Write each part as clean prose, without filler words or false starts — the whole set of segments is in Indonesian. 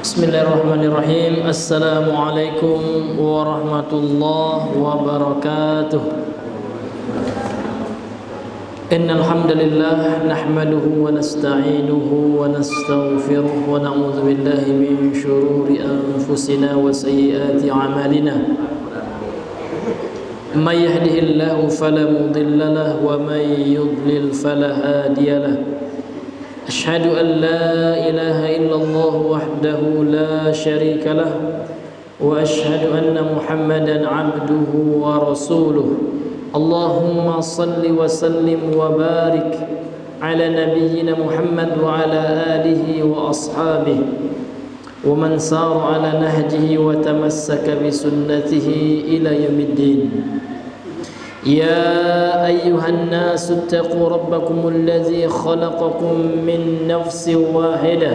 Bismillahirrahmanirrahim. Assalamualaikum warahmatullahi wabarakatuh. Innal hamdalillah nahmaduhu wa nasta'inuhu wa nastaghfiruh wa na'udzu billahi min shururi anfusina wa sayyiati a'malina. May yahdihillahu fala mudilla lahu wa may yudlil fala hadiya lahu. أشهد أن لا إله إلا الله وحده لا شريك له وأشهد أن محمدا عبده ورسوله اللهم صل وسلم وبارك على نبينا محمد وعلى آله وأصحابه ومن سار على نهجه وتمسك بسنته إلى يوم الدين. يا أيها الناس اتقوا ربكم الذي خلقكم من نفس واحدة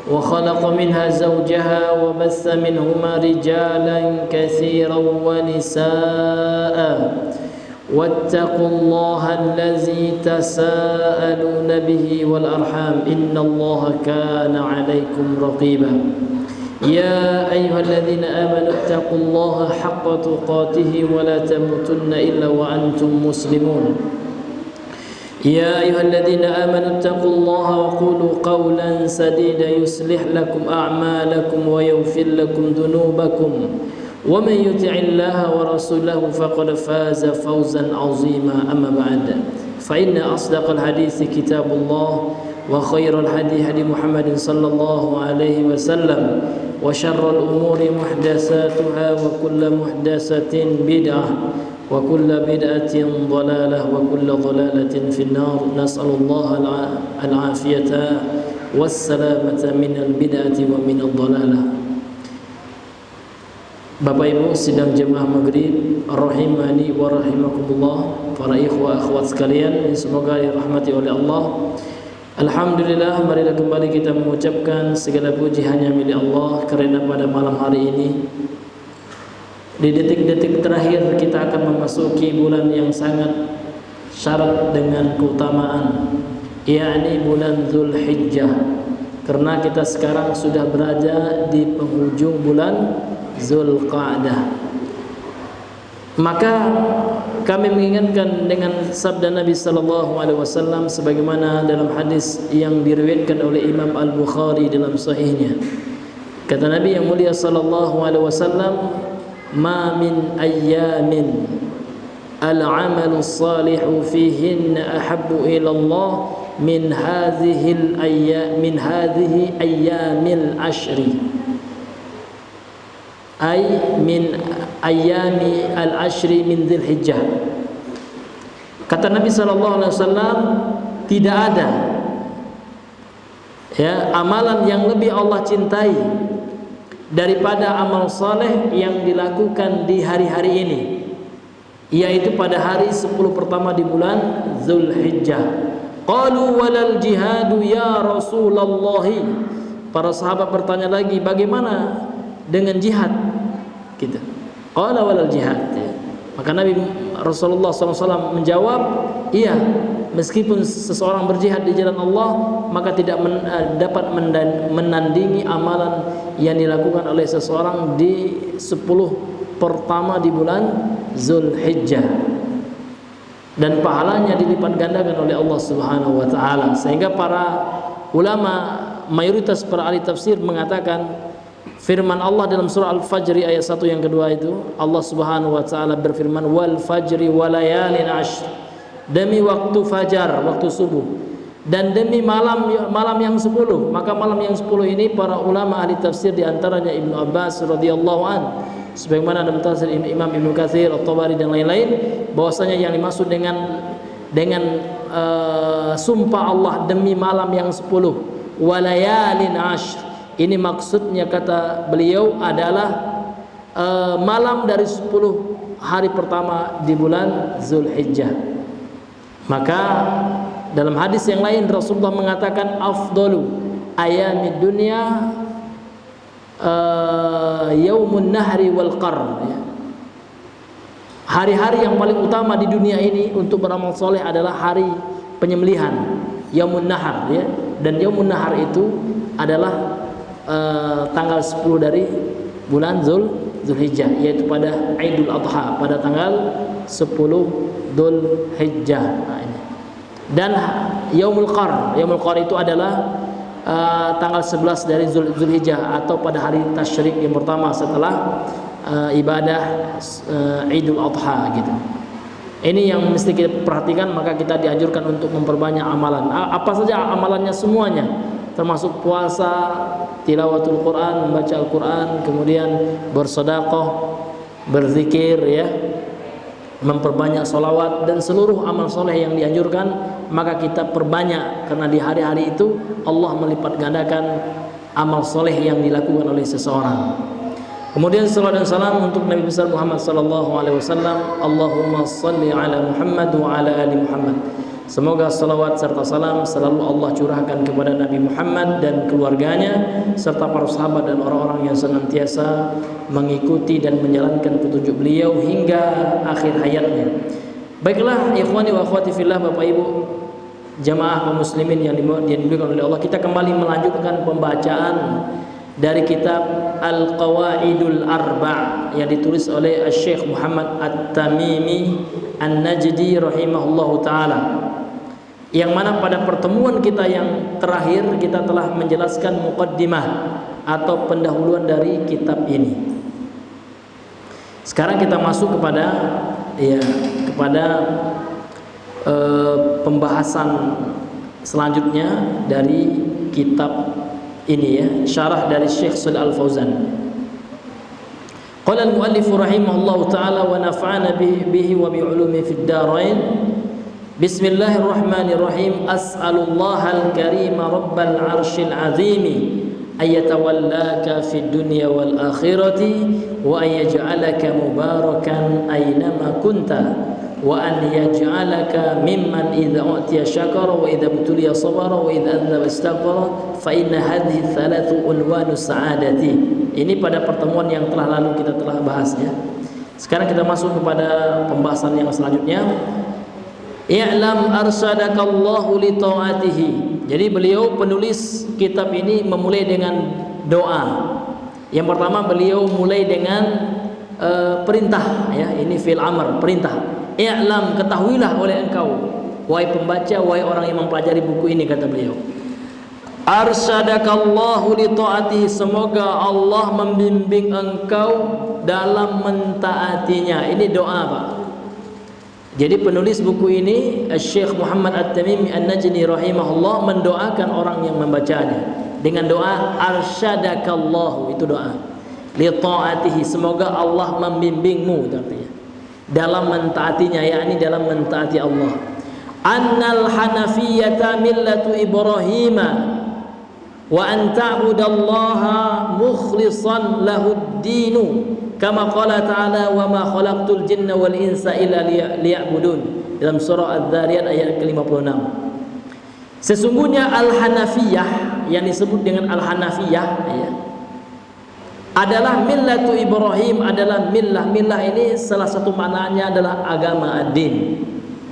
وخلق منها زوجها وبث منهما رجالا كثيرا ونساء واتقوا الله الذي تساءلون به والأرحام إن الله كان عليكم رقيبا. يا أيها الذين آمنوا اتقوا الله حق تقاته ولا تموتن إلا وأنتم مسلمون. يا أيها الذين آمنوا اتقوا الله وقولوا قولا سديدا يصلح لكم أعمالكم ويغفر لكم ذنوبكم ومن يطع الله ورسوله فقد فاز فوزا عظيما. أما بعد فإن أصدق الحديث كتاب الله وخير الهدي هدي محمد صلى الله عليه وسلم وشر الأمور محدثاتها وكل محدثة بدعة وكل بدعة ضلالة وكل ضلالة في النار. نسأل الله العافية والسلامة من البدعة ومن الضلالة. Bapak Ibu sidang jemaah maghrib rahimani wa rahimakumullah, para ikhwah akhwat sekalian, semoga dirahmati oleh Allah. Alhamdulillah, marilah kembali kita mengucapkan segala puji hanya milik Allah, karena pada malam hari ini di detik-detik terakhir kita akan memasuki bulan yang sangat syarat dengan keutamaan, yakni bulan Zulhijjah. Karena kita sekarang sudah berada di penghujung bulan Zulqa'dah, maka kami mengingatkan dengan sabda Nabi sallallahu alaihi wasallam sebagaimana dalam hadis yang diriwayatkan oleh Imam Al-Bukhari dalam sahihnya. Kata Nabi yang mulia sallallahu alaihi wasallam, "Ma min ayyamin al-'amalu salihu fihinna ahabbu ila Allah min hadhihi ayyamil ashri." Ay min ayami al-ashri min Dzulhijjah. Kata Nabi sallallahu alaihi wasallam, tidak ada amalan yang lebih Allah cintai daripada amal saleh yang dilakukan di hari-hari ini, yaitu pada hari 10 pertama di bulan Dzulhijjah. Qalu walal jihadu ya Rasulullah. Para sahabat bertanya lagi, bagaimana dengan jihad kita? Qala walal jihad. Maka Nabi Rasulullah SAW menjawab, iya, meskipun seseorang berjihad di jalan Allah, maka tidak dapat menandingi amalan yang dilakukan oleh seseorang di 10 pertama di bulan Zulhijjah, dan pahalanya dilipat gandakan oleh Allah Subhanahu wa taala. Sehingga para ulama, mayoritas para ahli tafsir mengatakan firman Allah dalam surah Al-Fajr ayat 1 yang kedua itu, Allah Subhanahu wa taala berfirman, wal fajri walayalin ashr, demi waktu fajar, waktu subuh, dan demi malam yang 10. Maka malam yang 10 ini para ulama ahli tafsir, di antaranya Ibnu Abbas radhiyallahu an, sebagaimana dalam tafsir Imam Ibnu Katsir, At-Tabari dan lain-lain, bahwasanya yang dimaksud dengan sumpah Allah demi malam yang 10, walayalin ashr, ini maksudnya kata beliau adalah malam dari 10 hari pertama di bulan Zulhijjah. Maka dalam hadis yang lain Rasulullah mengatakan, afdalu ayamid dunya yaumun nahri wal qar. Hari-hari yang paling utama di dunia ini untuk beramal soleh adalah hari penyembelihan, Yaumun Nahar, ya. Dan Yaumun Nahar itu adalah tanggal 10 dari bulan Zulhijjah, yaitu pada Idul Adha pada tanggal 10 Dzulhijjah. Nah, ini. Dan Yaumul Qarn itu adalah tanggal 11 dari Zulhijjah atau pada hari tasyrik yang pertama setelah ibadah Idul Adha gitu. Ini yang mesti kita perhatikan, maka kita dianjurkan untuk memperbanyak amalan. Apa saja amalannya? Semuanya, termasuk puasa, tilawatul Quran, membaca Al-Quran, kemudian bersedekah, berzikir, ya, memperbanyak solawat, dan seluruh amal soleh yang dianjurkan maka kita perbanyak, karena di hari-hari itu Allah melipat gandakan amal soleh yang dilakukan oleh seseorang. Kemudian salawat dan salam untuk Nabi besar Muhammad sallallahu alaihi wasallam. Allahumma shalli ala Muhammad wa ala ali Muhammad. Semoga salawat serta salam selalu Allah curahkan kepada Nabi Muhammad dan keluarganya serta para sahabat dan orang-orang yang senantiasa mengikuti dan menjalankan petunjuk beliau hingga akhir hayatnya. Baiklah ikhwani wa akhwati fillah, Bapak Ibu jamaah kaum muslimin yang dimuliakan oleh Allah, kita kembali melanjutkan pembacaan dari kitab Al-Qawaidul Arba' yang ditulis oleh Syekh Muhammad At-Tamimi An-Najdi rahimahullahu taala, yang mana pada pertemuan kita yang terakhir kita telah menjelaskan muqaddimah atau pendahuluan dari kitab ini. Sekarang kita masuk kepada pembahasan selanjutnya dari kitab ini, ya, syarah dari Syekh Shalih Al-Fauzan. Qala al-muallif rahimahullahu taala wa nafa'ana bihi wa bi ulumi fid darain. Bismillahirrahmanirrahim. As'alullaha al-karima rabbal 'arsyil 'azim ay yatawallaka fid dunya wal akhirati wa ay yaj'alaka mubarakan aynama kunta wa an yaj'alaka mimman idza utiya syakara wa idza butuliya sabara wa idza adzaba istaghfara fa inna hadhihi thalathu unwanu sa'adati. Ini pada pertemuan yang telah lalu kita telah bahas, ya. Sekarang kita masuk kepada pembahasan yang selanjutnya. I'lam arsyadakallahu li ta'atihi. Jadi beliau penulis kitab ini memulai dengan doa. Yang pertama beliau mulai dengan perintah, ya. Ini fi'il amr, perintah. I'lam, ketahuilah oleh engkau, wahai pembaca, wahai orang yang mempelajari buku ini, kata beliau. Arsyadakallahu li ta'atihi, semoga Allah membimbing engkau dalam mentaatinya. Ini doa, Pak. Jadi penulis buku ini Syekh Muhammad At-Tamimi An-Najdi rahimahullah mendoakan orang yang membacanya dengan doa arsyadakallahu, itu doa. Li ta'atihi, semoga Allah membimbingmu, itu artinya dalam mentaatinya, yakni dalam mentaati Allah. Annal hanafiyyata millatu Ibrahima wa an ta'budallaha mukhlishan lahud-dinu kama qala ta'ala wa ma khalaqtul jinna wal insa illa liya'budun, dalam surah Adz-Dzariyat ayat ke-56. Sesungguhnya al-Hanafiyah, yang disebut dengan al-Hanafiyah, ya, adalah millatu Ibrahim, adalah millah ini salah satu maknanya adalah agama ad-din.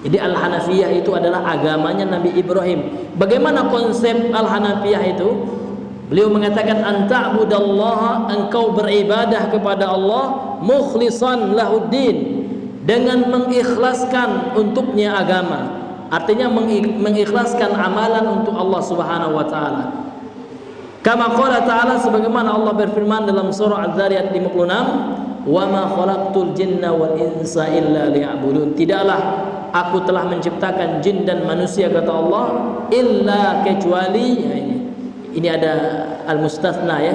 Jadi al-Hanafiyah itu adalah agamanya Nabi Ibrahim. Bagaimana konsep al-Hanafiyah itu? Beliau mengatakan anta'budallaha, engkau beribadah kepada Allah mukhlishan lahuddin, dengan mengikhlaskan untuknya agama. Artinya mengikhlaskan amalan untuk Allah Subhanahu wa taala. Kama qala ta'ala, sebagaimana Allah berfirman dalam surah Adz-Dzariyat 56, "Wa ma khalaqtul jinna wal insa illa liya'budun." Tidaklah aku telah menciptakan jin dan manusia, kata Allah, illa kecuali, ya, ini ada al-mustatsna, ya,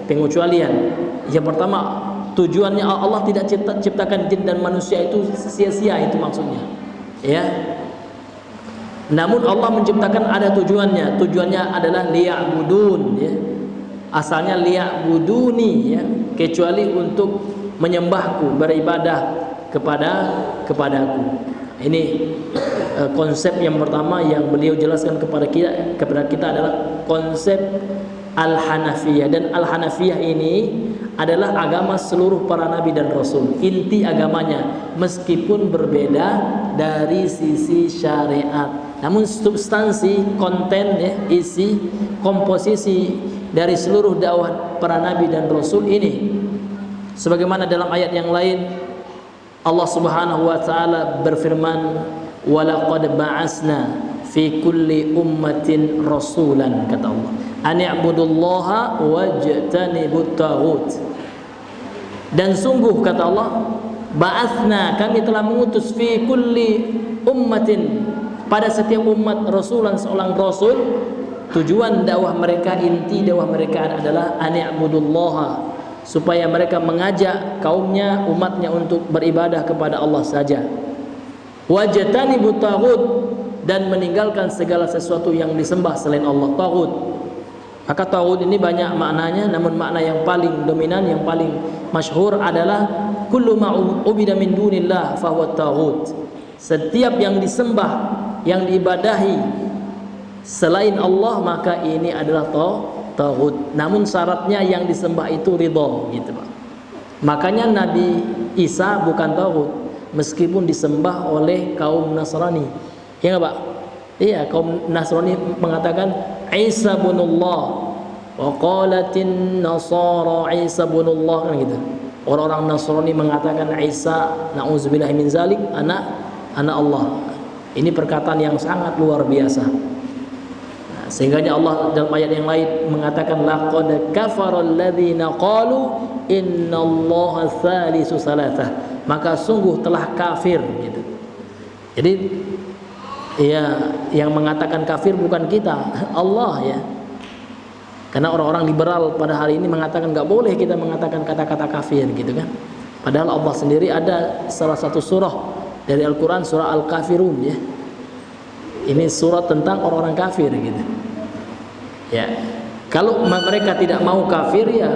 pengecualian. Yang pertama, tujuannya Allah tidak ciptakan jin dan manusia itu sia-sia, itu maksudnya, ya. Namun Allah menciptakan ada tujuannya. Tujuannya adalah liya'budun, ya. Asalnya liya'buduni, ya, kecuali untuk menyembahku, beribadah kepadaku. Ini konsep yang pertama yang beliau jelaskan kepada kita adalah konsep al-Hanafiyah. Dan al-Hanafiyah ini adalah agama seluruh para nabi dan rasul. Inti agamanya, meskipun berbeda dari sisi syariat, namun substansi, konten, ya, isi, komposisi dari seluruh dakwah para nabi dan rasul ini. Sebagaimana dalam ayat yang lain Allah Subhanahu wa taala berfirman, "Wa laqad ba'asna fi kulli ummatin rasulan," kata Allah, "an i'budullaha wajtanibut taghut." Dan sungguh kata Allah, ba'atsna, kami telah mengutus fi kulli ummatin, pada setiap umat rasulan, seorang rasul. Tujuan dakwah mereka, inti dakwah mereka adalah an i'budullaha, supaya mereka mengajak kaumnya, umatnya untuk beribadah kepada Allah saja. Wajtanibut taghut, dan meninggalkan segala sesuatu yang disembah selain Allah, taghut. Maka taghut ini banyak maknanya, namun makna yang paling dominan, yang paling masyhur adalah kullu ma ubida min dunillah fahuwa taghut. Setiap yang disembah, yang diibadahi selain Allah, maka ini adalah taghut. Namun syaratnya yang disembah itu ridha, gitu Pak. Makanya Nabi Isa bukan taghut, meskipun disembah oleh kaum Nasrani. Ya enggak Pak? Iya, kaum Nasrani mengatakan Isa bunullah, wa qalatin nasara Isa bunullah, kan gitu. Orang-orang Nasrani mengatakan Isa, na'udzubillahi min zalik, anak Allah. Ini perkataan yang sangat luar biasa. Nah, sehingga Allah dalam ayat yang lain mengatakan laqad kafaral ladzina qalu innallaha tsalitsu tsalatsah. Maka sungguh telah kafir, gitu. Jadi ya, yang mengatakan kafir bukan kita, Allah ya. Karena orang-orang liberal pada hari ini mengatakan nggak boleh kita mengatakan kata-kata kafir, gitu kan. Padahal Allah sendiri ada salah satu surah dari Al-Quran, surah Al-Kafirun ya. Ini surat tentang orang-orang kafir, gitu. Ya, kalau mereka tidak mau kafir ya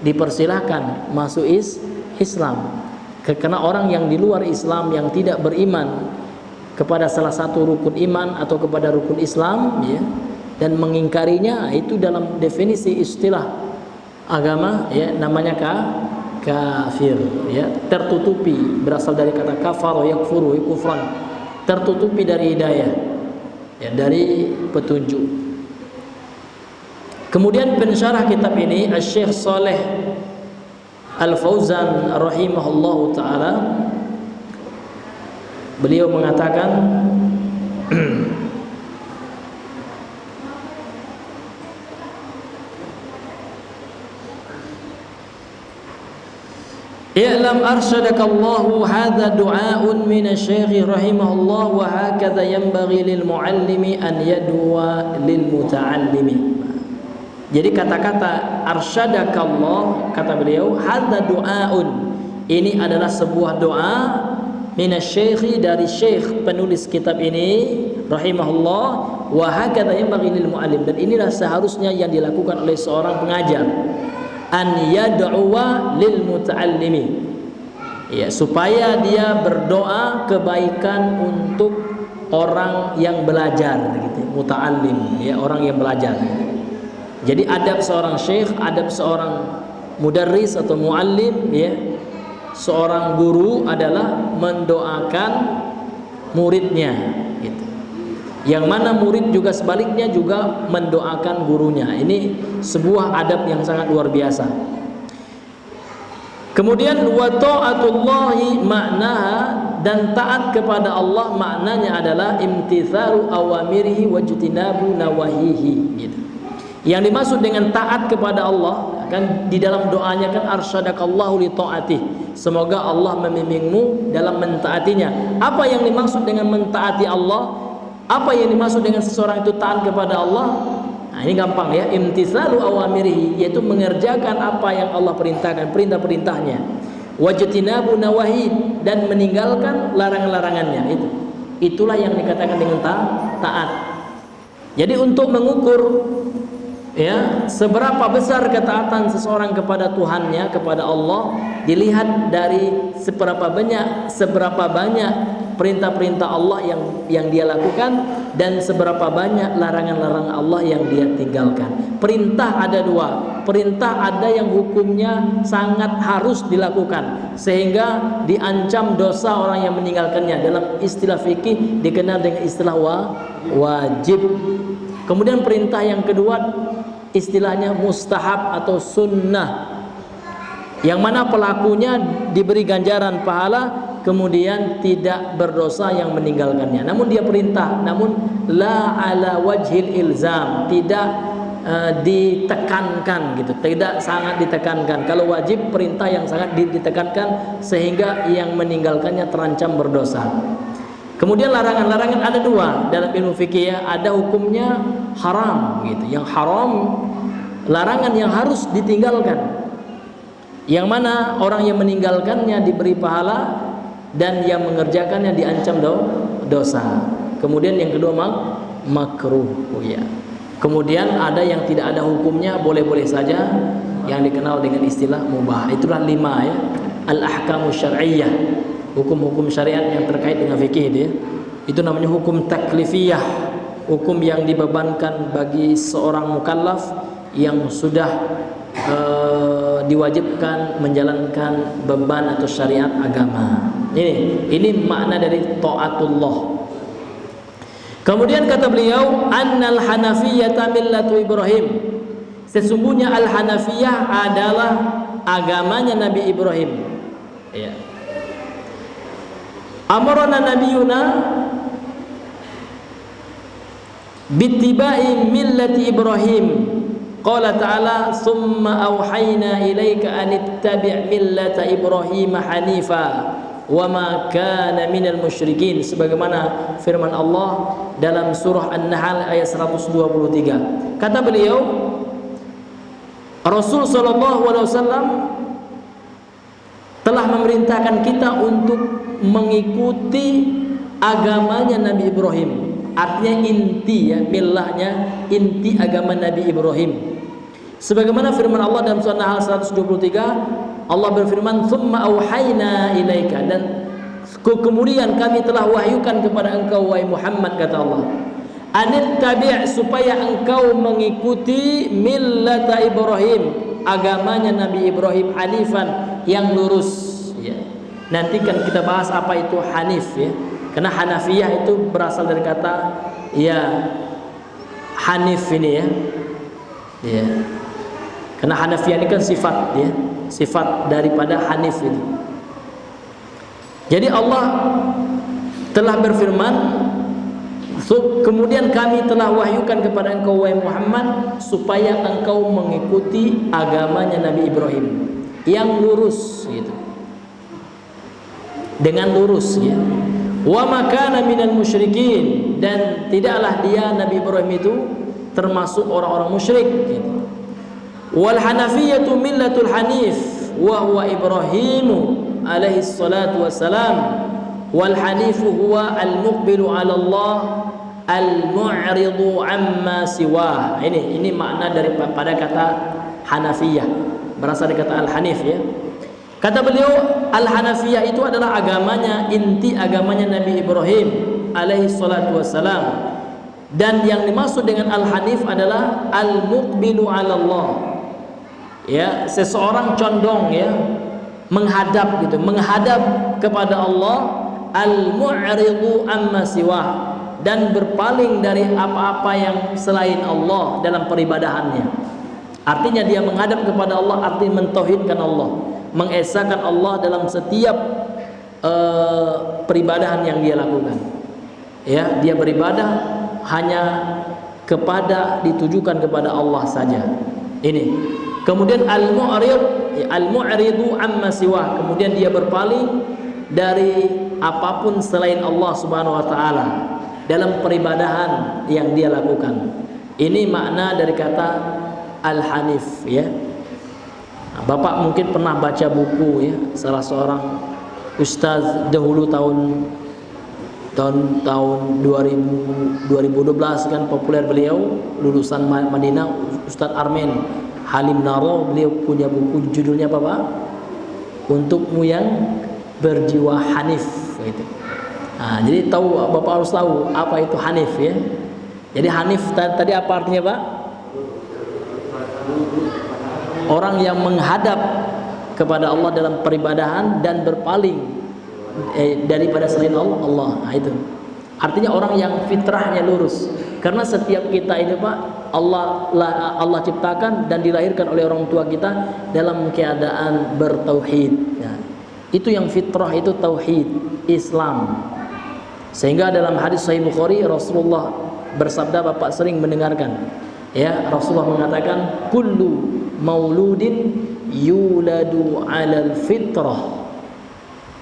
dipersilahkan masuk Islam. Karena orang yang di luar Islam, yang tidak beriman kepada salah satu rukun iman atau kepada rukun Islam ya, dan mengingkarinya, itu dalam definisi istilah agama ya, namanya kafir ya, tertutupi, berasal dari kata kafar yakfuru kufran, tertutupi dari hidayah ya, dari petunjuk. Kemudian pensyarah kitab ini Asy-Syaikh Shalih Al-Fauzan rahimahullahu taala, beliau mengatakan I'lam arsyadakallahu hadza du'aun minasy-syaikh rahimahullah wa hakadha yanbaghi lil muallimi an yadwa lil muta'allimi. Jadi kata-kata arsyadakallah, kata beliau, hadza du'aun, ini adalah sebuah doa minasy-syaikh, dari syekh penulis kitab ini rahimahullah, wa hakadha yanbaghi lil muallim, dan inilah seharusnya yang dilakukan oleh seorang pengajar, an yad'uwa lil muta'allimi ya, supaya dia berdoa kebaikan untuk orang yang belajar, gitu, muta'allim ya, orang yang belajar. Jadi adab seorang syekh, adab seorang mudarris atau muallim ya, seorang guru adalah mendoakan muridnya, gitu. Yang mana murid juga sebaliknya juga mendoakan gurunya. Ini sebuah adab yang sangat luar biasa. Kemudian wa ta'atullahi maknaha, dan taat kepada Allah maknanya adalah imtithalu awamirihi wajtinabu nawahihi, gitu. Yang dimaksud dengan taat kepada Allah, kan di dalam doanya kan arsyadakallahu li ta'atih, semoga Allah membimbingmu dalam mentaatinya. Apa yang dimaksud dengan mentaati Allah? Apa yang dimaksud dengan seseorang itu taat kepada Allah? Nah, ini gampang ya, imtitsalu awamirihi, yaitu mengerjakan apa yang Allah perintahkan, perintah-perintahnya. Wajtinabu nawahi, dan meninggalkan larangan-larangannya. Itulah yang dikatakan dengan taat. Jadi untuk mengukur ya seberapa besar ketaatan seseorang kepada Tuhannya, kepada Allah, dilihat dari seberapa banyak perintah-perintah Allah yang dia lakukan, dan seberapa banyak larangan-larangan Allah yang dia tinggalkan. Perintah ada dua. Perintah ada yang hukumnya sangat harus dilakukan, sehingga diancam dosa orang yang meninggalkannya. Dalam istilah fikih dikenal dengan istilah wajib. Kemudian perintah yang kedua istilahnya mustahab atau sunnah, yang mana pelakunya diberi ganjaran pahala, kemudian tidak berdosa yang meninggalkannya. Namun dia perintah, namun la ala wajhil ilzam, tidak ditekankan gitu, tidak sangat ditekankan. Kalau wajib, perintah yang sangat ditekankan sehingga yang meninggalkannya terancam berdosa. Kemudian larangan-larangan ada dua dalam ilmu fikih ya, ada hukumnya haram gitu. Yang haram, larangan yang harus ditinggalkan, yang mana orang yang meninggalkannya diberi pahala dan yang mengerjakannya diancam dosa. Kemudian yang kedua makruh ya. Kemudian ada yang tidak ada hukumnya, boleh-boleh saja, yang dikenal dengan istilah mubah. Itulah 5 ya, al-ahkamu syar'iyyah, hukum-hukum syariat yang terkait dengan fikih itu ya. Itu namanya hukum taklifiyah, hukum yang dibebankan bagi seorang mukallaf yang sudah diwajibkan menjalankan beban atau syariat agama. Ini makna dari taatullah. Kemudian kata beliau, annal hanafiyyata millatu Ibrahim, sesungguhnya al-hanafiyah adalah agamanya Nabi Ibrahim ya. Amarana nabiyuna bittiba'i millati Ibrahim. Qala ta'ala summa awhayna ilaika an ittabi' millata Ibrahim hanifa wa ma kana minal musyrikin, sebagaimana firman Allah dalam surah An-Nahl ayat 123. Kata beliau, Rasul sallallahu alaihi wasallam telah memerintahkan kita untuk mengikuti agamanya Nabi Ibrahim. Artinya inti ya, millahnya inti agama Nabi Ibrahim. Sebagaimana firman Allah dalam surah An-Nahl 123, Allah berfirman, "Tsumma auhayna ilaika," dan kemudian kami telah wahyukan kepada engkau wahai Muhammad, kata Allah, "Anittabi'," supaya engkau mengikuti millata Ibrahim, agamanya Nabi Ibrahim, hanifan, yang lurus ya. Nanti kan kita bahas apa itu hanif ya. Karena Hanafiyah itu berasal dari kata ya hanif ini ya. Ya. Karena Hanafiyah ini kan sifat ya, sifat daripada hanif itu. Jadi Allah telah berfirman, kemudian kami telah wahyukan kepada engkau wahai Muhammad supaya engkau mengikuti agamanya Nabi Ibrahim yang lurus gitu. Dengan lurus ya. Wa makana minal musyrikin, dan tidaklah dia Nabi Ibrahim itu termasuk orang-orang musyrik gitu. Wal hanafiyatu millatul hanif wa huwa Ibrahimu alaihi salatu wassalam, wal hanifu huwa al muqbilu ala Allah al mu'ridu amma siwah. Ini makna daripada kata Hanafiyah, berasal dari kata al hanif ya. Kata beliau, al-Hanafiyah itu adalah agamanya, inti agamanya Nabi Ibrahim alaihi salatu wassalam. Dan yang dimaksud dengan al-Hanif adalah al-muqbilu ala Allah. Ya, seseorang condong ya, menghadap gitu, menghadap kepada Allah, al-mu'ridu amma siwah, dan berpaling dari apa-apa yang selain Allah dalam peribadahannya. Artinya dia menghadap kepada Allah, artinya mentauhidkan Allah, mengesahkan Allah dalam setiap peribadahan yang dia lakukan. Ya, dia beribadah hanya ditujukan kepada Allah saja. Ini. Kemudian al-mu'ridu amma siwah, kemudian dia berpaling dari apapun selain Allah Subhanahu wa taala dalam peribadahan yang dia lakukan. Ini makna dari kata al-Hanif ya. Bapak mungkin pernah baca buku ya, salah seorang ustaz dahulu tahun 2012 kan populer, beliau lulusan Madinah, Ustaz Armen Halim Naro. Beliau punya buku judulnya apa Pak? Untukmu yang berjiwa hanif gitu. Nah, jadi Bapak harus tahu apa itu hanif ya. Jadi hanif tadi apa artinya Pak? Orang yang menghadap kepada Allah dalam peribadahan dan berpaling daripada selain Allah. Nah, itu artinya orang yang fitrahnya lurus. Karena setiap kita ini Pak Allah ciptakan dan dilahirkan oleh orang tua kita dalam keadaan bertauhid. Ya. Itu yang fitrah, itu tauhid Islam. Sehingga dalam hadis Sahih Bukhari Rasulullah bersabda, Bapak sering mendengarkan, ya, Rasulullah mengatakan kullu mauludin yuladu 'alal fitrah.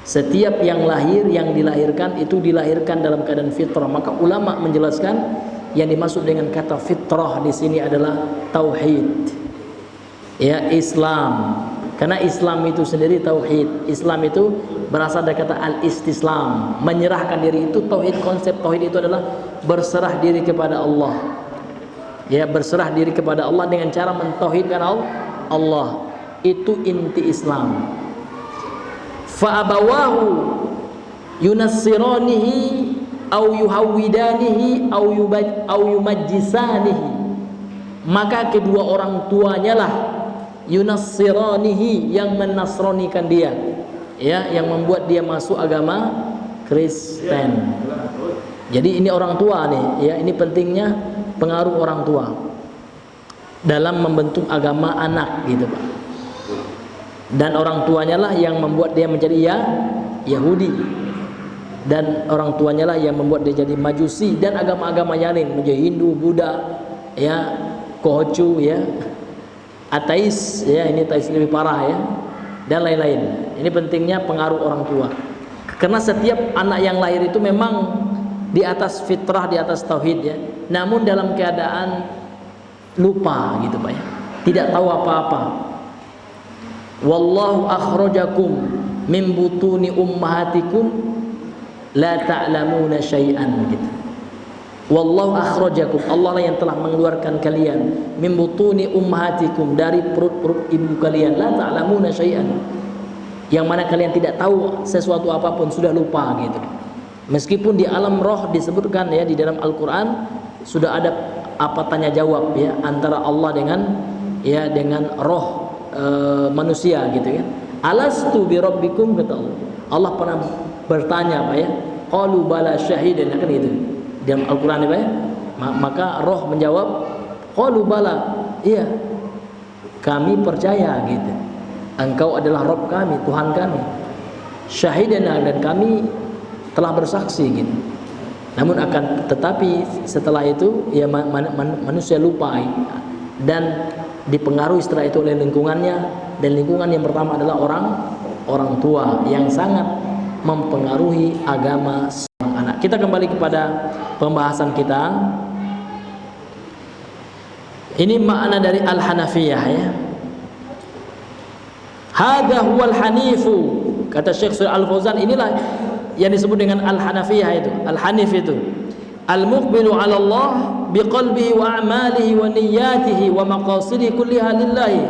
Setiap yang lahir, yang dilahirkan itu dilahirkan dalam keadaan fitrah. Maka ulama menjelaskan yang dimaksud dengan kata fitrah di sini adalah tauhid. Ya, Islam. Karena Islam itu sendiri tauhid. Islam itu berasal dari kata al-istislam, menyerahkan diri. Itu tauhid. Konsep tauhid itu adalah berserah diri kepada Allah. Ya, berserah diri kepada Allah dengan cara mentauhidkan Allah. Itu inti Islam. Fa'abawahu yunassiranihi au yuhawwidanihi au yumajjisanihi. Maka kedua orang tuanya lah yunassiranihi, yang menasronikan dia, ya, yang membuat dia masuk agama Kristen. Jadi ini orang tua nih, ya, ini pentingnya pengaruh orang tua dalam membentuk agama anak, gitu Pak. Dan orang tuanya lah yang membuat dia menjadi Yahudi, dan orang tuanya lah yang membuat dia jadi Majusi dan agama-agama yang lain, menjadi Hindu, Buddha, ya, Konghucu, ya, ateis, ya, ini ateis lebih parah, ya, dan lain-lain. Ini pentingnya pengaruh orang tua. Karena setiap anak yang lahir itu memang di atas fitrah, di atas tauhid, ya, namun dalam keadaan lupa, gitu Pak, ya, tidak tahu apa-apa. Wallahu akhrajakum min butuni ummahatikum la ta'lamuna syai'an, gitu. Wallahu akhrajakum, Allah lah yang telah mengeluarkan kalian, min butuni ummahatikum, dari perut-perut ibu kalian, la ta'lamuna syai'an, yang mana kalian tidak tahu sesuatu apapun, sudah lupa, gitu. Meskipun di alam roh disebutkan, ya, di dalam Al-Qur'an sudah ada apa tanya jawab, ya, antara Allah dengan, ya, dengan roh manusia, gitu kan. Alastu bi rabbikum, kata Allah. Allah pernah bertanya, Pak, ya, qalu bala syahidan, kan gitu dalam Al-Qur'an, Pak, ya. Maka roh menjawab, qalu bala, iya, kami percaya, gitu. Engkau adalah Rabb kami, Tuhan kami. Syahidana, dan kami telah bersaksi, gitu. Namun akan tetapi setelah itu, ya, manusia lupa dan dipengaruhi setelah itu oleh lingkungannya, dan lingkungan yang pertama adalah orang tua yang sangat mempengaruhi agama seorang anak. Kita kembali kepada pembahasan kita. Ini makna dari Al-Hanafiyah, ya. Hadza huwal hanifu, kata Syekh Shalih Al-Fauzan, inilah yang disebut dengan Al-Hanafiyah itu. Al-Hanif itu al-muqbilu 'ala Allah biqalbihi wa a'malihi wa niyyatihi wa maqasidihi kulliha lillahi.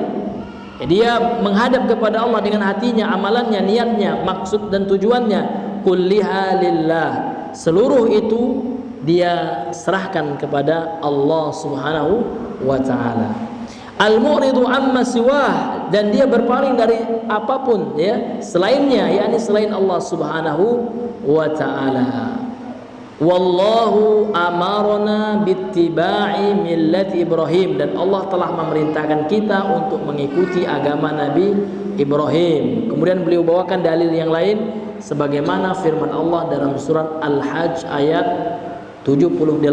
Dia menghadap kepada Allah dengan hatinya, amalannya, niatnya, maksud dan tujuannya kulliha lillah. Seluruh itu dia serahkan kepada Allah Subhanahu wa taala. Al-mu'ridu amma siwah, dan dia berpaling dari apapun, ya, selainnya, yakni selain Allah Subhanahu wa taala. Wallahu amarna bittiba'i millati Ibrahim, dan Allah telah memerintahkan kita untuk mengikuti agama Nabi Ibrahim. Kemudian beliau bawakan dalil yang lain sebagaimana firman Allah dalam surat Al-Hajj ayat 78.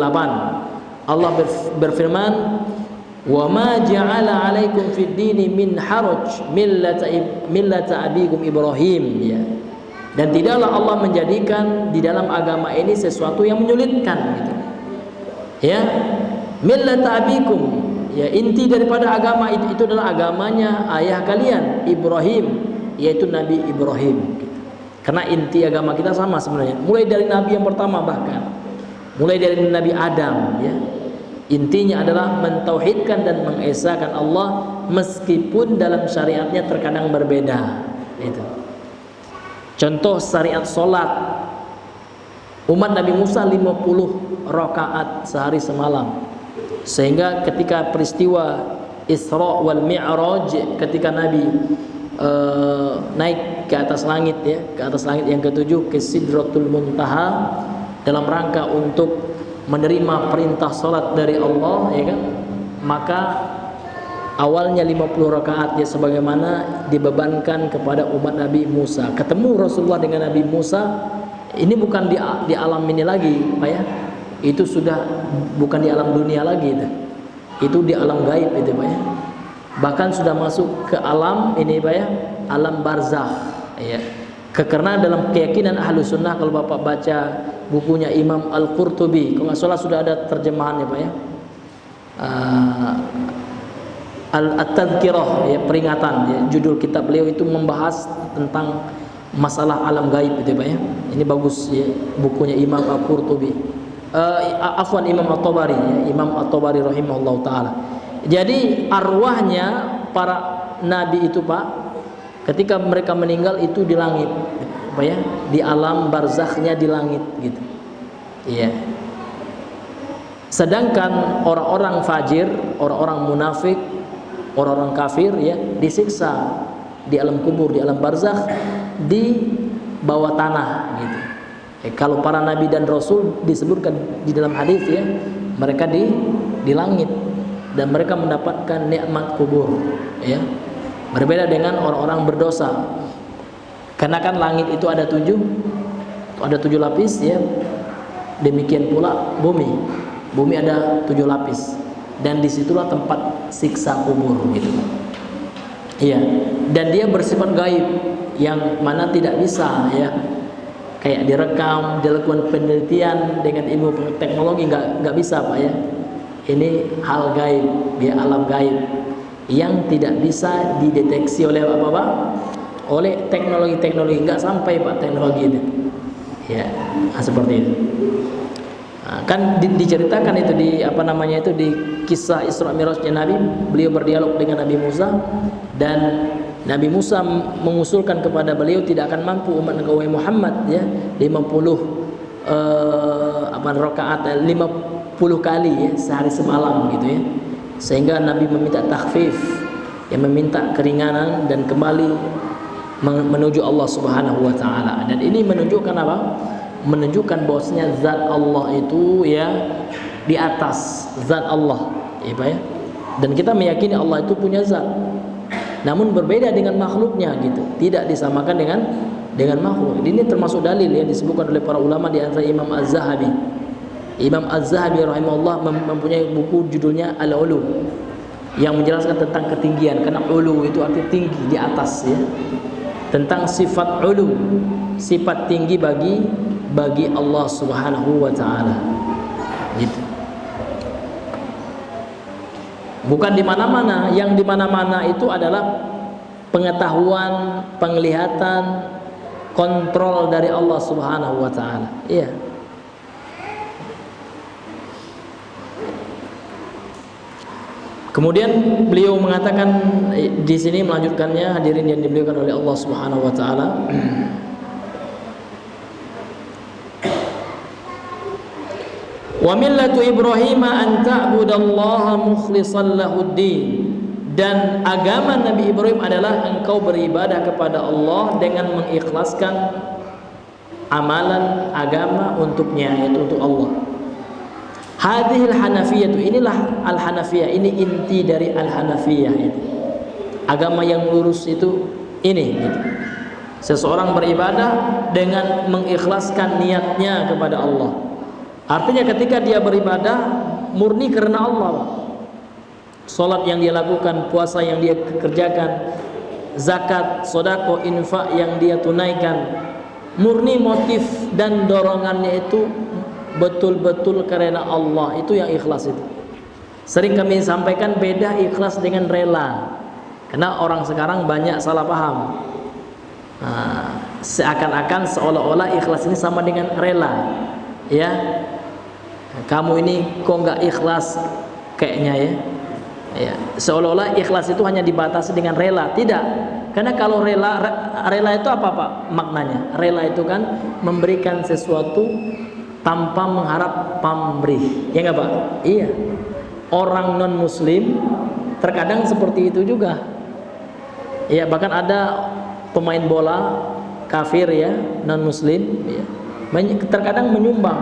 Allah berfirman, "Wa ma ja'ala 'alaikum fid dini min haraj millata abikum Ibrahim." Ya. Dan tidaklah Allah menjadikan di dalam agama ini sesuatu yang menyulitkan, gitu. Ya, millata abikum, ya, inti daripada agama itu adalah agamanya ayah kalian Ibrahim, yaitu Nabi Ibrahim, gitu. Karena inti agama kita sama sebenarnya, mulai dari Nabi yang pertama, bahkan mulai dari Nabi Adam, ya. Intinya adalah mentauhidkan dan mengesahkan Allah, meskipun dalam syariatnya terkadang berbeda, itu. Contoh syariat solat, umat Nabi Musa 50 rakaat sehari semalam, sehingga ketika peristiwa Isra wal Mi'raj, ketika Nabi naik ke atas langit, ya, ke atas langit yang ketujuh, ke Sidratul Muntaha, dalam rangka untuk menerima perintah solat dari Allah, ya kan, maka awalnya 50 rakaat ya sebagaimana dibebankan kepada umat Nabi Musa. Ketemu Rasulullah dengan Nabi Musa, ini bukan di alam ini lagi, Pak ya. Itu sudah bukan di alam dunia lagi itu di alam gaib itu, Pak ya. Bahkan sudah masuk ke alam ini, Pak ya, alam barzakh ya. Karena dalam keyakinan ahlu sunnah, kalau Bapak baca bukunya Imam Al-Qurtubi, kalau nggak salah sudah ada terjemahannya, Pak ya, At-Tadhkirah ya, peringatan ya, judul kitab beliau itu membahas tentang masalah alam gaib itu, Pak ya. Ini bagus ya, bukunya Imam Al-Qurtubi, afwan Imam At-Tabari ya, Imam At-Tabari rahimahullah taala. Jadi arwahnya para nabi itu, Pak, ketika mereka meninggal itu di langit, Pak ya, di alam barzakhnya di langit gitu. Iya. Sedangkan orang-orang fajir, orang-orang munafik, orang-orang kafir ya, disiksa di alam kubur, di alam barzakh, di bawah tanah gitu. Kalau para nabi dan rasul disebutkan di dalam hadis ya, mereka di langit dan mereka mendapatkan nikmat kubur ya. Berbeda dengan orang-orang berdosa. Karena kan langit itu ada 7 lapis ya. Demikian pula bumi. Bumi ada 7 lapis. Dan disitulah tempat siksa kubur gitu. Iya. Dan dia bersifat gaib, yang mana tidak bisa ya, kayak direkam, dilakukan penelitian dengan ilmu teknologi, nggak bisa, Pak ya. Ini hal gaib, dia alam gaib yang tidak bisa dideteksi oleh apa, Pak? Oleh teknologi, nggak sampai, Pak, teknologi itu. Ya, seperti itu. Nah, kan diceritakan itu di apa namanya itu di kisah Isra Mi'rajnya Nabi, beliau berdialog dengan Nabi Musa dan Nabi Musa mengusulkan kepada beliau tidak akan mampu umat engkau Muhammad ya 50 rakaat 50 kali ya sehari semalam gitu ya. Sehingga Nabi meminta takhfif, yang meminta keringanan dan kembali menuju Allah Subhanahu wa taala. Dan ini menunjukkan apa? Menunjukkan bahwasanya zat Allah itu ya di atas zat Allah, ya Pak ya. Dan kita meyakini Allah itu punya zat. Namun berbeda dengan makhluknya gitu. Tidak disamakan dengan makhluk. Ini termasuk dalil yang disebutkan oleh para ulama, di antara Imam Az-Zahabi. Imam Az-Zahabi rahimahullah mempunyai buku judulnya Al-Ulu, yang menjelaskan tentang ketinggian, karena ulu itu arti tinggi, di atas ya. Tentang sifat ulu, sifat tinggi bagi Allah Subhanahu wa taala. Gitu. Bukan di mana-mana, yang di mana-mana itu adalah pengetahuan, penglihatan, kontrol dari Allah Subhanahu wa taala. Iya. Kemudian beliau mengatakan di sini, melanjutkannya, hadirin yang dimuliakan oleh Allah Subhanahu wa taala. Wa millatu Ibrahim an ta'budallaha mukhlishan lahuddin. Dan agama Nabi Ibrahim adalah engkau beribadah kepada Allah dengan mengikhlaskan amalan agama untuknya, yaitu untuk Allah. Hadhil Hanafiyah, inilah Al-Hanafiyah, ini inti dari Al-Hanafiyah itu. Agama yang lurus itu ini gitu. Seseorang beribadah dengan mengikhlaskan niatnya kepada Allah. Artinya ketika dia beribadah murni karena Allah. Salat yang dia lakukan, puasa yang dia kerjakan, zakat, sedekah, infak yang dia tunaikan, murni motif dan dorongannya itu betul-betul karena Allah, itu yang ikhlas itu. Sering kami sampaikan beda ikhlas dengan rela. Karena orang sekarang banyak salah paham. Seakan-akan seolah-olah ikhlas ini sama dengan rela. Ya. Kamu ini kok nggak ikhlas kayaknya ya. Ya, seolah-olah ikhlas itu hanya dibatasi dengan rela. Tidak. Karena kalau rela itu apa, Pak? Maknanya. Rela itu kan memberikan sesuatu tanpa mengharap pamrih, ya nggak Pak? Iya. Orang non Muslim terkadang seperti itu juga. Ya, bahkan ada pemain bola kafir ya, non Muslim, ya, terkadang menyumbang.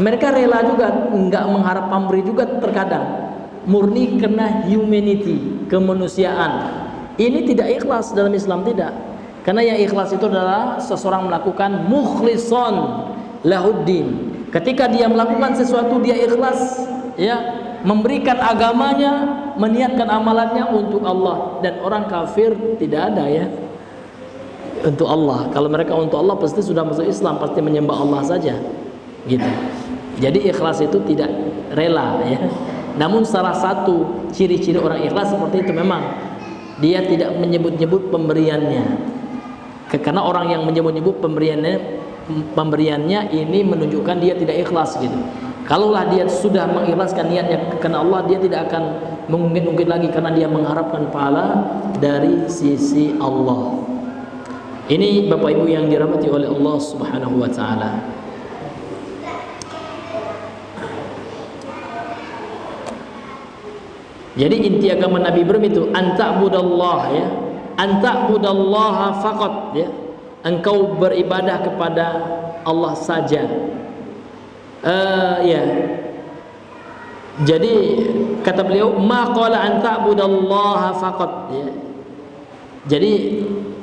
Mereka rela juga, nggak mengharap pamrih juga terkadang. murni karena humanity, kemanusiaan. Ini tidak ikhlas dalam Islam, tidak. Karena yang ikhlas itu adalah seseorang melakukan mukhlishon lahuddin. Ketika dia melakukan sesuatu dia ikhlas, ya, memberikan agamanya, meniatkan amalannya untuk Allah. Dan orang kafir tidak ada, ya, untuk Allah. Kalau mereka untuk Allah pasti sudah masuk Islam, pasti menyembah Allah saja, gitu. Jadi ikhlas itu tidak rela, ya. Namun salah satu ciri-ciri orang ikhlas seperti itu, memang dia tidak menyebut-nyebut pemberiannya. Karena orang yang menyebut-nyebut pemberiannya ini menunjukkan dia tidak ikhlas, gitu. Kalaulah dia sudah mengikhlaskan niatnya karena Allah, dia tidak akan mengungkit-ungkit lagi karena dia mengharapkan pahala dari sisi Allah. Ini Bapak Ibu yang dirahmati oleh Allah Subhanahu wa taala. Jadi inti agama Nabi Ibrahim itu anta'budallah, ya, anta'budallaha faqat, ya, engkau beribadah kepada Allah saja. Ya. Jadi kata beliau ma qala anta'budallaha faqat, ya. Jadi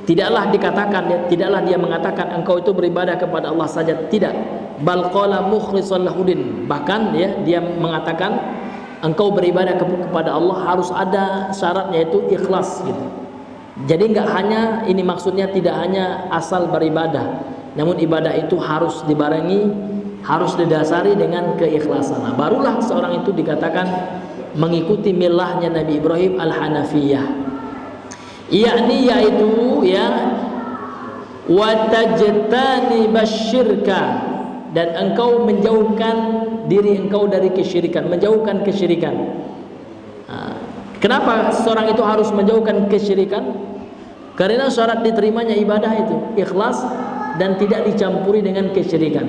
tidaklah dikatakan, ya, tidaklah dia mengatakan engkau itu beribadah kepada Allah saja, tidak. Bal qala mukhlishan lahuddin, bahkan, ya, dia mengatakan engkau beribadah kepada Allah harus ada syaratnya, yaitu ikhlas, gitu. Jadi enggak hanya ini, maksudnya tidak hanya asal beribadah, namun ibadah itu harus dibarengi, harus didasari dengan keikhlasan. Nah, barulah seorang itu dikatakan mengikuti milahnya Nabi Ibrahim al-Hanafiyah. Yakni yaitu, ya, wa tajtani basyirka, dan engkau menjauhkan diri engkau dari kesyirikan, menjauhkan kesyirikan. Kenapa seorang itu harus menjauhkan kesyirikan? Karena syarat diterimanya ibadah itu ikhlas dan tidak dicampuri dengan kesyirikan.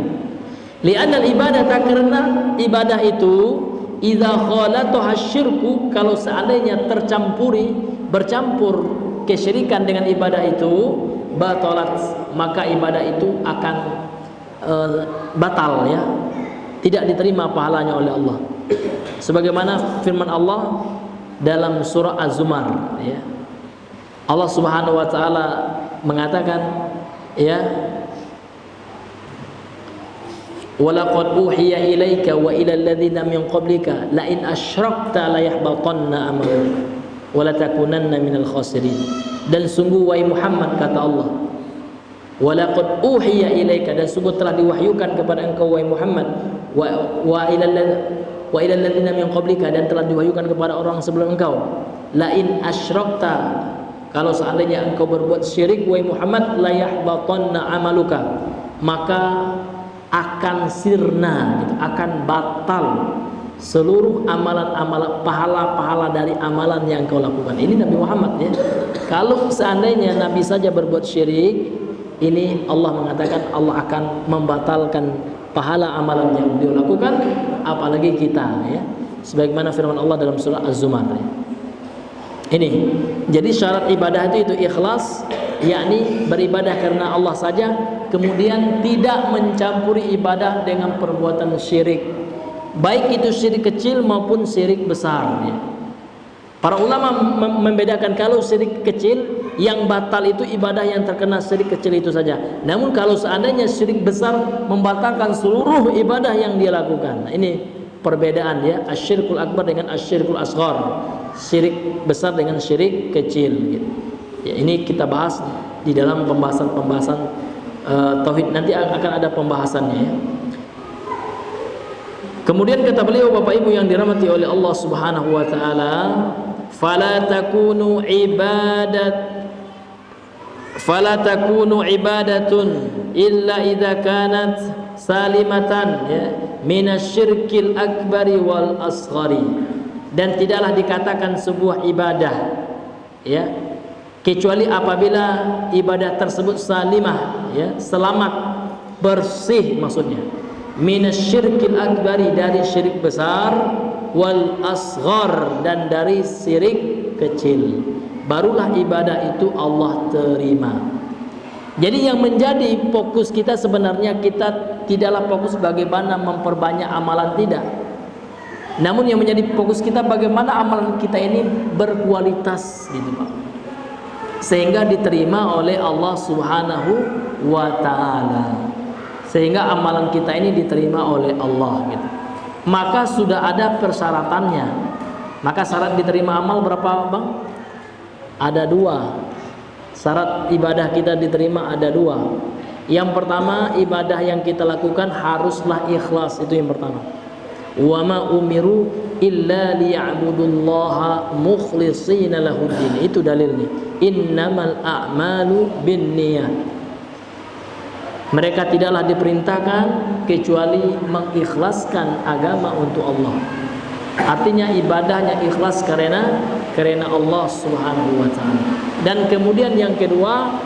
Li'anna al-ibadata, karena ibadah itu idza khalataha syirku, kalau seandainya bercampur kesyirikan dengan ibadah itu, batalat, maka ibadah itu akan batal, ya, tidak diterima pahalanya oleh Allah. Sebagaimana firman Allah dalam surah Az-Zumar, ya, Allah Subhanahu wa taala mengatakan, ya, walaqad uhiya ilaika wa ilal ladzina min qablika la in asyrakta la yahbatanna amaluka wa la takunanna minal khasirin. Dan sungguh wahai Muhammad, kata Allah, walaqad uhiya ilaika, dan sungguh telah diwahyukan kepada engkau wahai Muhammad, wa ilal ladzina min qablika, dan telah diwahyukan kepada orang sebelum engkau, la in asyrakta, kalau seandainya engkau berbuat syirik wahai Muhammad, la yahbatanna amaluka, maka akan sirna, gitu, akan batal seluruh amalan-amalan, pahala-pahala dari amalan yang kau lakukan. Ini Nabi Muhammad, ya. Kalau seandainya Nabi saja berbuat syirik, ini Allah mengatakan Allah akan membatalkan pahala amalan yang beliau lakukan, apalagi kita, ya. Sebagaimana firman Allah dalam surah Az-Zumar, ya. Ini jadi syarat ibadah itu ikhlas, yakni beribadah karena Allah saja, kemudian tidak mencampuri ibadah dengan perbuatan syirik, baik itu syirik kecil maupun syirik besar, ya. Para ulama membedakan, kalau syirik kecil yang batal itu ibadah yang terkena syirik kecil itu saja. Namun kalau seandainya syirik besar membatalkan seluruh ibadah yang dia lakukan. Nah, ini perbedaan, ya, asyirkul akbar dengan asyirkul asghar, syirik besar dengan syirik kecil, gitu. Ya, ini kita bahas di dalam pembahasan tauhid, nanti akan ada pembahasannya, ya. Kemudian kata beliau, Bapak Ibu yang dirahmati oleh Allah Subhanahu wa taala, fala takunu ibadatun illa idza kanat salimatan, ya, minasyirkil akbari wal asghari, dan tidaklah dikatakan sebuah ibadah, ya, kecuali apabila ibadah tersebut salimah, ya, selamat, bersih, maksudnya minasyirkil akbari, dari syirik besar, wal asghar, dan dari syirik kecil, barulah ibadah itu Allah terima. Jadi yang menjadi fokus kita sebenarnya, kita tidaklah fokus bagaimana memperbanyak amalan, tidak. Namun yang menjadi fokus kita bagaimana amalan kita ini berkualitas gitu Pak, sehingga diterima oleh Allah Subhanahu wa taala, sehingga amalan kita ini diterima oleh Allah gitu. Maka sudah ada persyaratannya. Maka syarat diterima amal berapa Bang? Ada dua. Syarat ibadah kita diterima ada dua. Yang pertama, ibadah yang kita lakukan haruslah ikhlas, itu yang pertama. Wa ma umiru illa liya'budullaha mukhlishina lahuddin. Itu dalilnya. Innamal a'malu binniyat. Mereka tidaklah diperintahkan kecuali mengikhlaskan agama untuk Allah. Artinya ibadahnya ikhlas karena Allah Subhanahu wa taala. Dan kemudian yang kedua,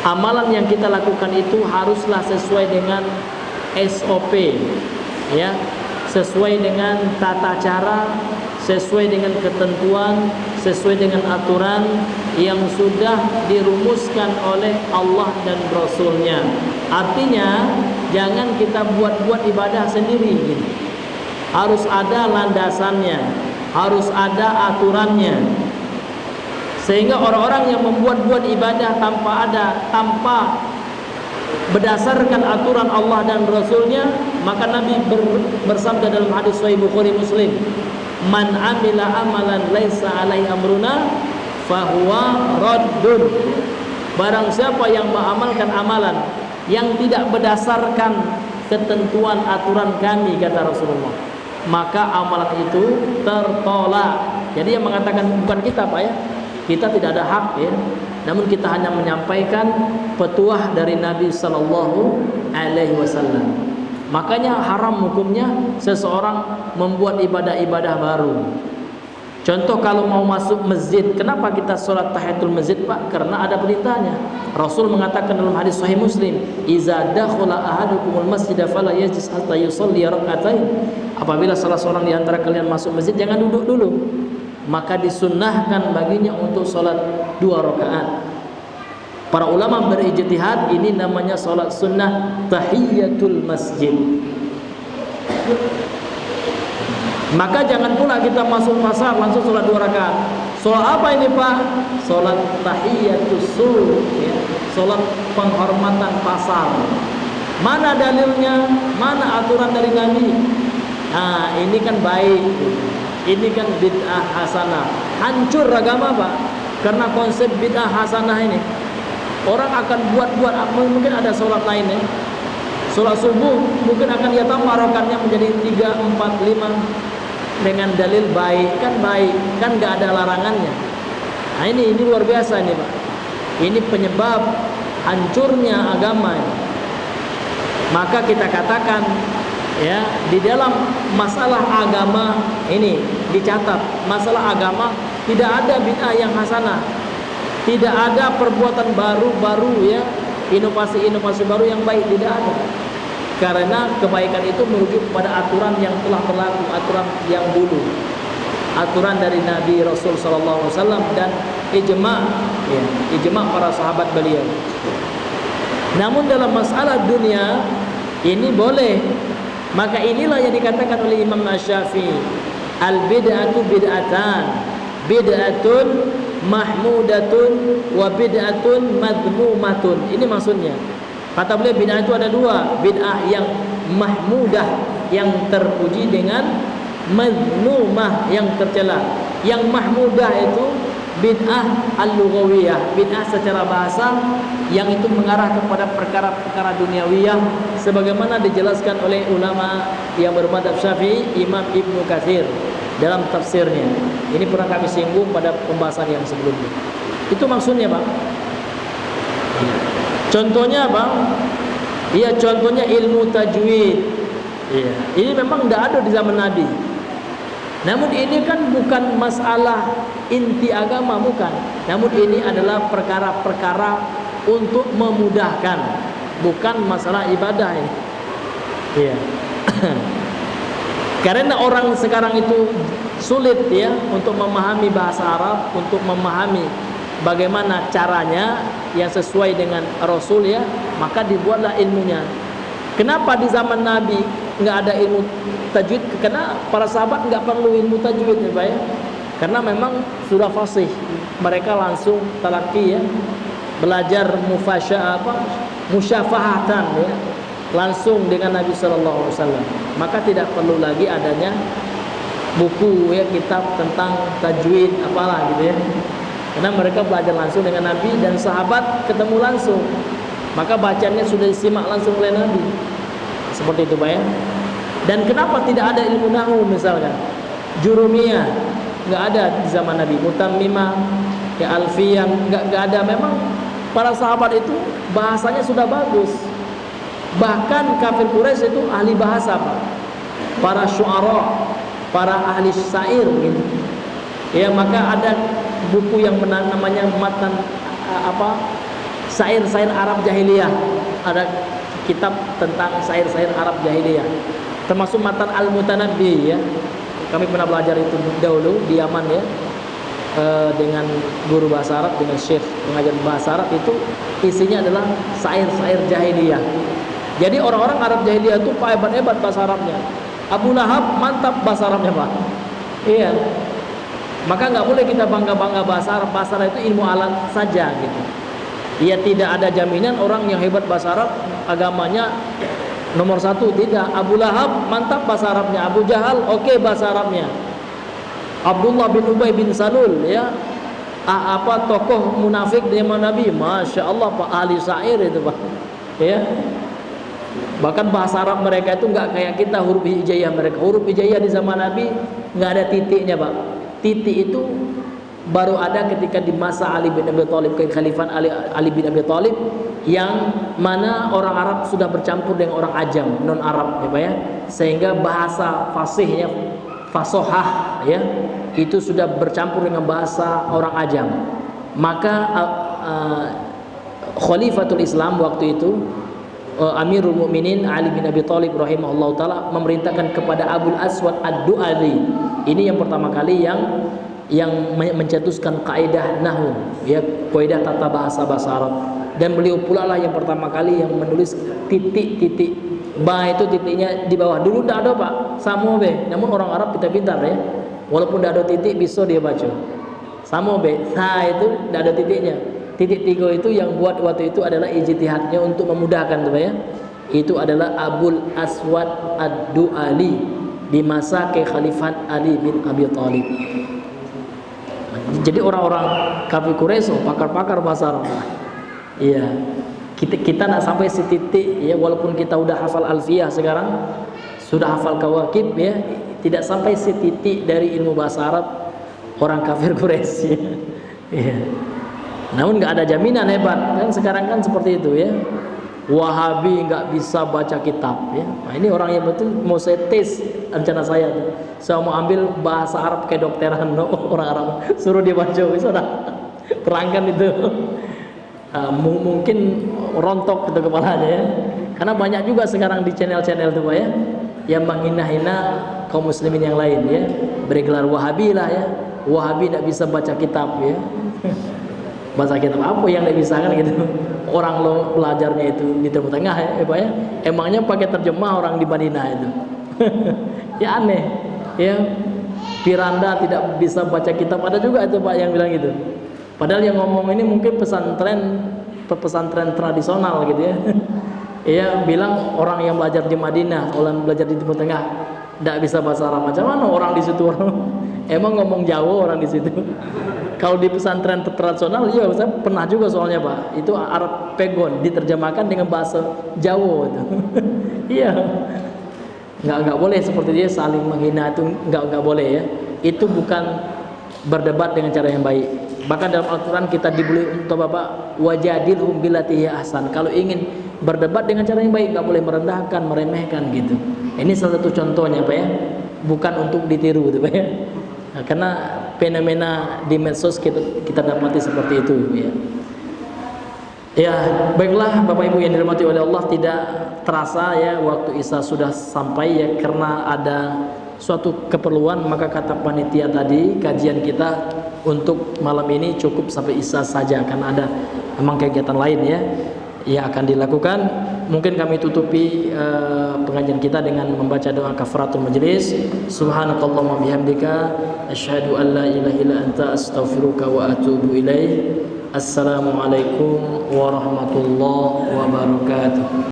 amalan yang kita lakukan itu haruslah sesuai dengan SOP, ya, sesuai dengan tata cara, sesuai dengan ketentuan, sesuai dengan aturan yang sudah dirumuskan oleh Allah dan Rasulnya. Artinya jangan kita buat-buat ibadah sendiri gitu. Harus ada landasannya, harus ada aturannya. Sehingga orang-orang yang membuat-buat ibadah tanpa berdasarkan aturan Allah dan Rasulnya, maka Nabi bersabda dalam hadis Sahih Bukhari Muslim, "Man amila amalan laisa alaihi amruna fahuwa raddun." Barang siapa yang mengamalkan amalan yang tidak berdasarkan ketentuan aturan kami, kata Rasulullah, maka amalan itu tertolak. Jadi yang mengatakan bukan kita Pak ya, kita tidak ada hak ya, namun kita hanya menyampaikan petuah dari Nabi Sallallahu Alaihi Wasallam. Makanya haram hukumnya seseorang membuat ibadah-ibadah baru. Contoh kalau mau masuk masjid, kenapa kita sholat tahiyatul masjid Pak? Karena ada perintahnya. Rasul mengatakan dalam hadis Sahih Muslim, "Iza dakhala ahadukumul masjida fala yajlis hatta yusalli rak'atain." Apabila salah seorang di antara kalian masuk masjid, jangan duduk dulu. Maka disunnahkan baginya untuk sholat 2 rakaat. Para ulama berijtihad, ini namanya sholat sunnah tahiyatul masjid. Maka jangan pula kita masuk pasar langsung sholat 2 rakaat. Sholat apa ini Pak? Sholat tahiyatus suq, ya. Sholat penghormatan pasar. Mana dalilnya? Mana aturan dari Nabi? Nah, ini kan baik. Ini kan bid'ah hasanah. Hancur agama Pak, karena konsep bid'ah hasanah ini. Orang akan buat-buat, mungkin ada sholat lain ya. Sholat subuh mungkin akan dia tambah rakaatnya menjadi 3, 4, 5 dengan dalil baik, kan nggak ada larangannya. Nah ini luar biasa ini Pak. Ini penyebab hancurnya agama ini. Maka kita katakan ya, di dalam masalah agama ini dicatat, masalah agama tidak ada bid'ah yang hasanah, tidak ada perbuatan baru ya, inovasi baru yang baik, tidak ada. Karena kebaikan itu merujuk kepada aturan yang telah berlaku, aturan yang dulu, aturan dari Nabi Rasul Sallallahu Alaihi Wasallam dan ijma para sahabat beliau. Namun dalam masalah dunia ini boleh. Maka inilah yang dikatakan oleh Imam Asy-Syafi'i, al-bid'atu bid'atan, bid'atun mahmudatun wa bid'atun madmumatun. Ini maksudnya. Kata beliau bid'ah itu ada 2, bid'ah yang mahmudah yang terpuji dengan madmumah yang tercela. Yang mahmudah itu bid'ah al-lughawiyah, bid'ah secara bahasa yang itu mengarah kepada perkara-perkara duniawiyah sebagaimana dijelaskan oleh ulama yang bermadzhab Syafi'i, Imam Ibnu Katsir dalam tafsirnya. Ini pernah kami singgung pada pembahasan yang sebelumnya. Itu maksudnya Pak. Contohnya Bang, iya contohnya ilmu tajwid. Iya, ini memang tidak ada di zaman Nabi. Namun ini kan bukan masalah inti agama, bukan. Namun ini adalah perkara-perkara untuk memudahkan, bukan masalah ibadah ini. Iya. Karena orang sekarang itu sulit ya untuk memahami bahasa Arab, untuk memahami bagaimana caranya yang sesuai dengan Rasul ya, maka dibuatlah ilmunya. Kenapa di zaman Nabi nggak ada ilmu tajwid, karena para sahabat nggak perlu ilmu tajwid ya Pak ya, karena memang sudah fasih, mereka langsung talaki ya, belajar musyafahatan ya, langsung dengan Nabi Sallallahu Alaihi Wasallam. Maka tidak perlu lagi adanya buku ya, kitab tentang tajwid apalah gitu ya, karena mereka belajar langsung dengan Nabi dan sahabat ketemu langsung, maka bacanya sudah disimak langsung oleh Nabi. Seperti itu Pak ya. Dan kenapa tidak ada ilmu nahwu misalkan? Jurumiyah nggak ada di zaman Nabi, mutammimah ya, alfiyah nggak ada. Memang para sahabat itu bahasanya sudah bagus. Bahkan kafir Quraisy itu ahli bahasa Pak. Para syu'ara, para ahli syair gitu. Ya, maka ada buku yang namanya matan syair-syair Arab jahiliyah. Ada kitab tentang syair-syair Arab jahiliyah, termasuk matan Al-Mutanabbi ya. Kami pernah belajar itu dahulu di Yaman ya, dengan guru bahasa Arab, dengan syekh pengajar bahasa Arab. Itu isinya adalah syair-syair jahiliyah. Jadi orang-orang Arab jahiliyah itu hebat-hebat bahasa Arabnya. Abu Lahab mantap bahasa Arabnya Pak. Iya. Maka nggak boleh kita bangga-bangga bahasa Arab. Bahasa Arab itu ilmu alat saja gitu. Dia tidak ada jaminan orang yang hebat bahasa Arab agamanya nomor 1, tidak. Abu Lahab mantap bahasa Arabnya, Abu Jahal oke bahasa Arabnya, Abdullah bin Ubay bin Salul ya, tokoh munafik di zaman Nabi, masya Allah Pak, ahli syair itu Pak ya. Bahkan bahasa Arab mereka itu nggak kayak kita, huruf hijaiyah mereka. Huruf hijaiyah di zaman Nabi nggak ada titiknya Pak. Titik itu baru ada ketika di masa Ali bin Abi Thalib, kekhalifan Ali bin Abi Thalib, yang mana orang Arab sudah bercampur dengan orang ajam, non Arab ya Pak ya, sehingga bahasa fasihnya, fasohah ya, itu sudah bercampur dengan bahasa orang ajam. Maka Khalifatul Islam waktu itu, Amirul Mukminin Ali bin Abi Thalib rahimahullah taala memerintahkan kepada Abul Aswad Ad-Du'ali, ini yang pertama kali yang mencetuskan kaidah nahwu ya, kaidah tata bahasa Arab, dan beliau pula lah yang pertama kali yang menulis titik-titik. Ba itu titiknya di bawah, dulu tidak ada Pak, samo be, namun orang Arab kita pintar ya, walaupun tidak ada titik bisa dia baca samo be. Nah itu tidak ada titiknya. Titik 3 itu yang buat waktu itu adalah ijtihadnya untuk memudahkan tuh ya. Itu adalah Abul Aswad Ad-Du'ali di masa kekhalifan Ali bin Abi Thalib. Jadi orang-orang kafir Quraisy pakar-pakar bahasa Arab. Iya. Kita nak sampai setitik ya, walaupun kita udah hafal alfiyah sekarang, sudah hafal kawakib ya, tidak sampai setitik dari ilmu bahasa Arab orang kafir Quraisy. Iya. Namun nggak ada jaminan hebat kan, sekarang kan seperti itu ya. Wahabi nggak bisa baca kitab ya. Nah, ini orang yang betul mau saya tes, rencana saya tuh. Saya mau ambil bahasa Arab kedokteran orang Arab, suruh dia baca, bisa dah terangkan itu. Mungkin rontok itu kepalanya ya. Karena banyak juga sekarang di channel-channel itu Pak ya, yang menghina-hina kaum muslimin yang lain ya, bergelar Wahabi lah ya. Wahabi tidak bisa baca kitab ya. Baca kitab apa yang tidak bisa kan gitu. Orang lo belajarnya itu di Timur Tengah ya Pak ya. Emangnya pakai terjemah orang di Madinah itu. Ya aneh ya. Piranda tidak bisa baca kitab, ada juga itu Pak yang bilang gitu. Padahal yang ngomong ini mungkin pesantren tradisional gitu ya. Iya, bilang orang yang belajar di Madinah, orang belajar di Timur Tengah tidak bisa bahasa Arab. Macam mana orang di situ? Emang ngomong Jawa orang di situ? Kalau di pesantren tradisional, iya saya pernah juga soalnya Pak. Itu Arab pegon diterjemahkan dengan bahasa Jawa itu. Iya. Nggak boleh seperti dia saling menghina, itu nggak boleh ya. Itu bukan berdebat dengan cara yang baik. Bahkan dalam Al-Quran kita diberi untuk Bapak wajadilhum billati hiya ahsan. Kalau ingin berdebat dengan cara yang baik, nggak boleh merendahkan, meremehkan gitu. Ini salah satu contohnya Pak ya. Bukan untuk ditiru gitu Pak ya. Nah, karena fenomena di medsos kita dapati seperti itu ya. Ya, baiklah Bapak Ibu yang dirahmati oleh Allah, tidak terasa ya waktu Isya sudah sampai ya, karena ada suatu keperluan, maka kata panitia tadi kajian kita untuk malam ini cukup sampai Isya saja, karena ada memang kegiatan lain ya yang akan dilakukan. mungkin kami tutupi pengajian kita dengan membaca doa kafaratul majlis. Subhanakallahumma bihamdika asyhadu an la ilaha illa anta astaghfiruka wa atubu ilaik. Assalamualaikum warahmatullahi wabarakatuh.